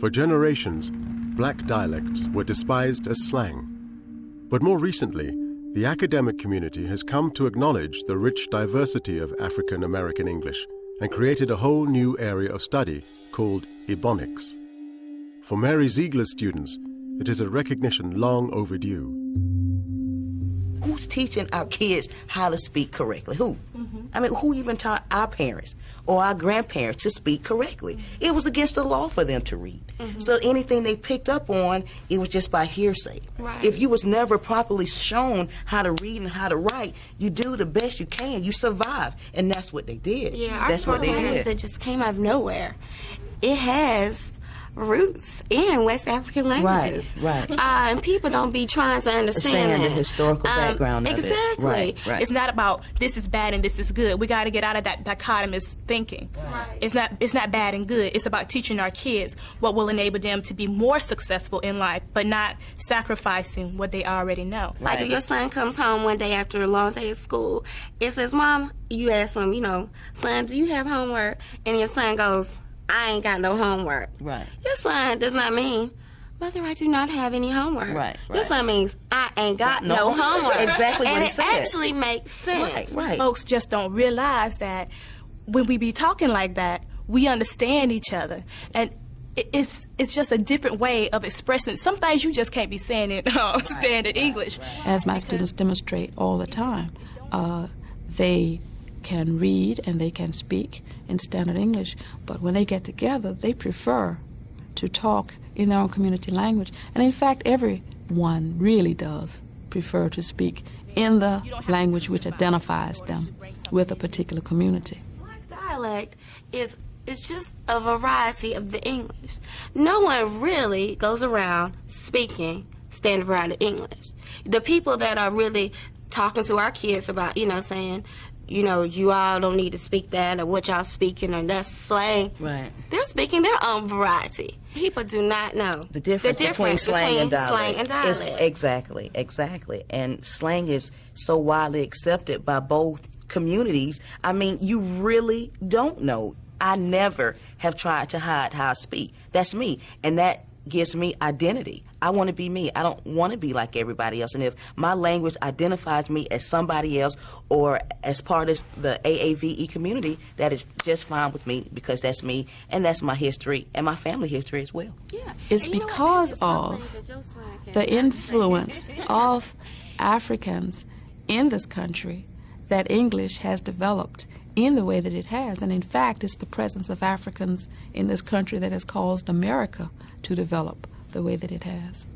For generations, black dialects were despised as slang. But more recently, the academic community has come to acknowledge the rich diversity of African American English and created a whole new area of study called Ebonics. For Mary Zeigler's students, it is a recognition long overdue. Who's teaching our kids how to speak correctly? Who? I mean, who even taught our parents or our grandparents to speak correctly? It was against the law for them to read. So anything they picked up on, it was just by hearsay. Right. If you was never properly shown how to read and how to write, you do the best you can. You survive. And that's what they did. Yeah, that's what they did. That just came out of nowhere. It has roots in West African languages. Right. And people don't be trying to understand the historical background of exactly. it. Right. It's not about this is bad and this is good. We got to get out of that dichotomous thinking. Right. It's not bad and good. It's about teaching our kids what will enable them to be more successful in life, but not sacrificing what they already know. Like if your son comes home one day after a long day at school, it says, "Mom," you ask him, "Son, do you have homework?" And your son goes, "I ain't got no homework." Right. Your son does not mean, "Mother, I do not have any homework." Right. Your son means, "I ain't got no homework." Exactly what and he said. it actually makes sense. Right. Folks just don't realize that when we be talking like that, we understand each other. And it's just a different way of expressing. Some things you just can't be saying in standard English. As my students demonstrate all the time, they can read and they can speak in standard English, but when they get together, they prefer to talk in their own community language. And in fact, everyone really does prefer to speak in the language which identifies them with a particular community. Black dialect is just a variety of the English. No one really goes around speaking standard variety English. The people that are really talking to our kids about, saying, you all don't need to speak that, or what y'all speaking, or that's slang. Right. They're speaking their own variety. People do not know The difference between slang and dialect. Is Exactly. And slang is so widely accepted by both communities. I mean, you really don't know. I never have tried to hide how I speak. That's me. And that gives me identity. I want to be me. I don't want to be like everybody else. And if my language identifies me as somebody else or as part of the AAVE community, that is just fine with me, because that's me and that's my history and my family history as well. Yeah. It's because of the influence of Africans in this country that English has developed in the way that it has. And in fact, it's the presence of Africans in this country that has caused America to develop the way that it has.